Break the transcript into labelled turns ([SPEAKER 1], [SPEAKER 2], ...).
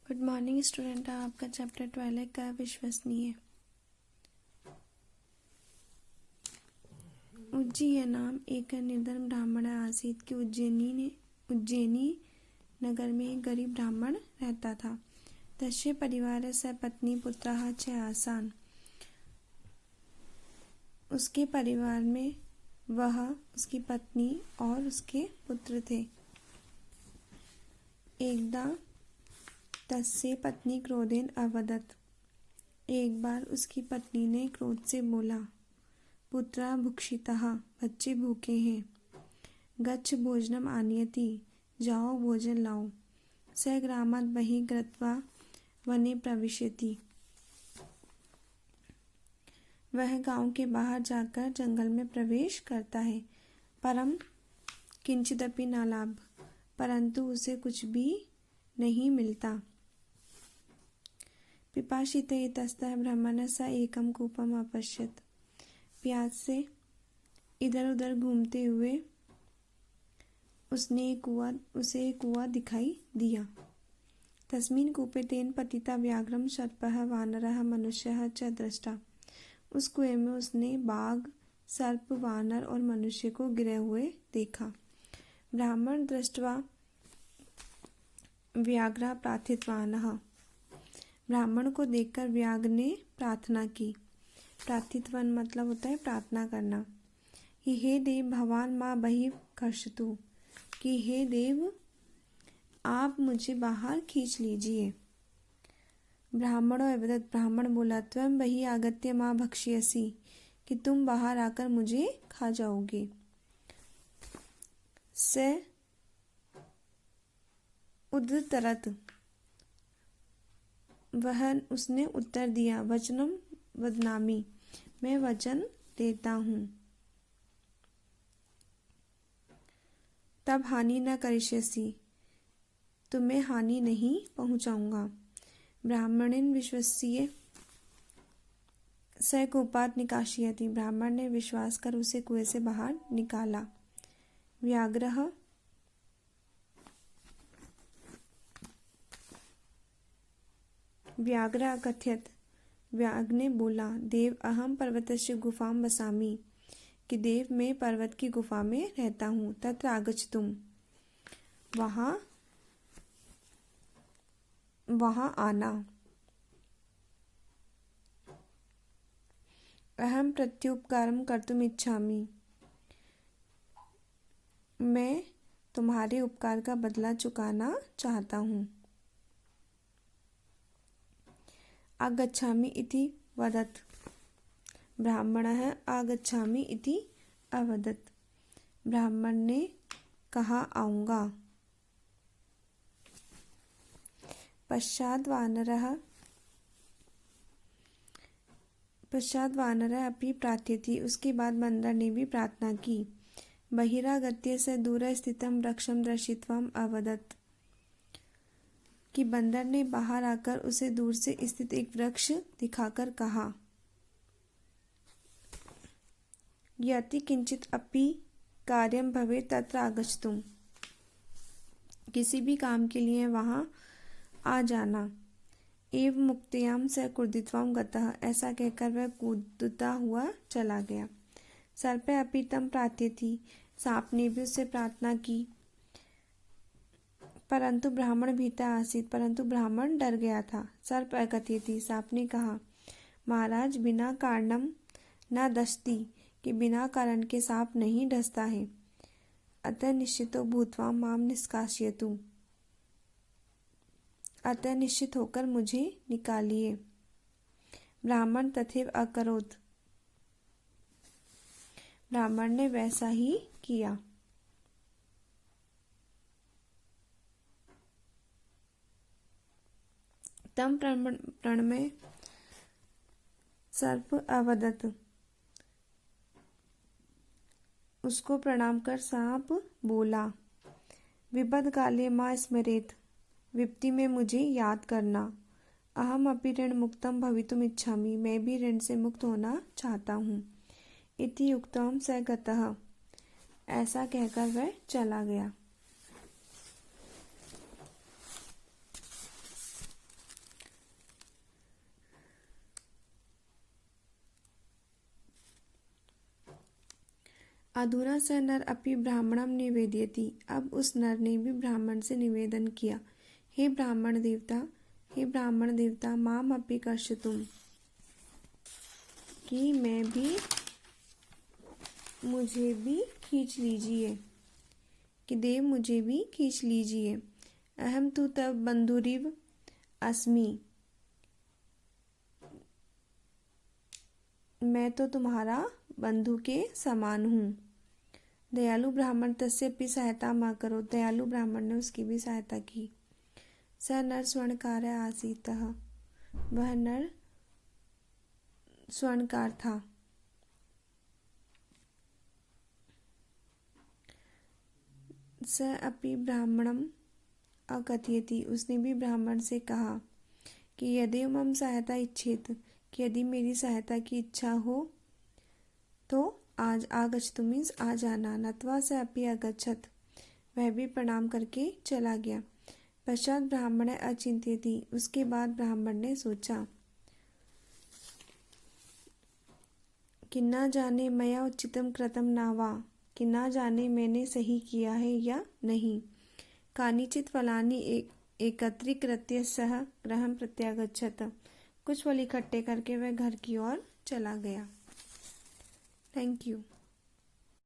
[SPEAKER 1] Good morning student. आपका chapter 12 का विश्वसनीय। उज्जीय नाम एक निर्धन ब्राह्मण आसीत कि उज्जैनी नगर में एक गरीब ब्राह्मण रहता था। तस्य परिवार स पत्नी पुत्रः च आसान। उसके परिवार में वह, उसकी पत्नी और उसके पुत्र थे। एकदा तस्य पत्नी क्रोधेन अवदत्। एक बार उसकी पत्नी ने क्रोध से बोला, पुत्रा भुक्षितः, बच्चे भूखे हैं। गच्छ भोजनम आनयति, जाओ भोजन लाओ। स ग्रामात् बहिः गत्वा वने प्रविशति। वह गांव के बाहर जाकर जंगल में प्रवेश करता है। परम किंचिदपि न लाभ, परंतु उसे कुछ भी नहीं मिलता। पिपासिते इतस्ततः ब्राह्मणः स एकं कूपम् अपश्यत्। प्यास से इधर उधर घूमते हुए उसे एक कुआं दिखाई दिया। तस्मिन् कूपे तेन पतिता व्याघ्रं सर्पः वानरः मनुष्यः च दृष्टा। उस कुएं में उसने बाघ, सर्प, वानर और मनुष्य को गिरे हुए देखा। ब्राह्मण दृष्ट्वा व्याघ्रः प्रार्थितवानः। ब्राह्मण को देखकर व्याघ्र ने प्रार्थना की। प्रार्थितवन मतलब होता है प्रार्थना करना। कि हे देव भवान माँ बहिः कर्षतु, कि हे देव आप मुझे बाहर खींच लीजिए। ब्राह्मणो अवदत्, ब्राह्मण बोला, त्वं बहिः आगत्य माँ भक्ष्यसि, कि तुम बाहर आकर मुझे खा जाओगे। स उद्धतरत्, वह उसने उत्तर दिया, वचनम वदनामि, मैं वचन देता हूँ। तब हानि न करिष्यसि, तुम्हें हानि नहीं पहुँचाऊंगा। ब्राह्मणेन विश्वस्य स कूपात् निकाशयति। ब्राह्मण ने विश्वास कर उसे कुएं से बाहर निकाला। व्याघ्रः व्याघ्र अकथयत्, व्याघ्र ने बोला, देव अहम पर्वतस्य गुफां वसामि, कि देव मैं पर्वत की गुफा में रहता हूँ। तत्र आगच्छतुम्, वहाँ आना। अहम प्रत्युपकारं कर्तुम् इच्छामि, मैं तुम्हारे उपकार का बदला चुकाना चाहता हूँ। आगच्छामि इति वदत्, ब्राह्मणः आगच्छामि इति अवदत्। ब्राह्मण ने कहा आऊँगा। पश्चात् वानरः अपि प्रार्थयति, उसके बाद बंदर ने भी प्रार्थना की। बहिरागत्य स दूरः स्थितं वृक्षं दर्शयित्वा अवदत्, कि बंदर ने बाहर आकर उसे दूर से स्थित एक वृक्ष दिखाकर कहा, यदि किंचित अपि कार्यं भवेत् तत्र आगच्छतुम्, किसी भी काम के लिए वहां आ जाना। एवं मुक्त्यां स कूर्दित्वा गतः, ऐसा कहकर वह कूदता हुआ चला गया। सर्पः अपि तं प्रार्थयति, सांप ने भी उससे प्रार्थना की। परंतु ब्राह्मण भीता आसीत, परंतु ब्राह्मण डर गया था। सर्प अकथयति, सांप ने कहा, महाराज बिना कारणम न दशति, कि बिना कारण के सांप नहीं डसता है। अतः निश्चितो भूत्वा माम निष्कासयतु, अतः निश्चित होकर मुझे निकालिए। ब्राह्मण तथैव अकरोत्, ब्राह्मण ने वैसा ही किया। तम प्रणम्य सर्प अवदत्, उसको प्रणाम कर सांप बोला, विपद काले मां स्मरेत्, विपत्ति में मुझे याद करना। अहम अपि ऋण मुक्तम भवितुम इच्छामि, मैं भी ऋण से मुक्त होना चाहता हूँ। इति उक्त्वा स गतः, ऐसा कहकर वह चला गया। अधुना स नर अपि ब्राह्मणम निवेदयति। अब उस नर ने भी ब्राह्मण से निवेदन किया, हे ब्राह्मण देवता, माम अपि कर्षतुम, कि मुझे भी खींच लीजिए, कि देव मुझे भी खींच लीजिए। अहम तु तब बंधुरिव अस्मि, मैं तो तुम्हारा बंधु के समान हूँ। दयालु ब्राह्मण तस्य भी सहायता मा करो, दयालु ब्राह्मण ने उसकी भी सहायता की। स नर स्वर्णकार आसीतः, वह नर स्वर्णकार था। स अपि ब्राह्मणम अकथयति, उसने भी ब्राह्मण से कहा कि यदि मम सहायता इच्छेत, कि यदि मेरी सहायता की इच्छा हो तो आज आगच्छतु मीन्स आ जाना। नत्वा स अपि अगच्छत, वह भी प्रणाम करके चला गया। पश्चात ब्राह्मण अचिंत्यति, उसके बाद ब्राह्मण ने सोचा कि न जाने मया उचितम कृतम नावा, कि न जाने मैंने सही किया है या नहीं। कानिचित फलानि एकत्रीकृत्य सह गृहं प्रत्यागच्छत, कुछ फल इकट्ठे करके वह घर की ओर चला गया। Thank you.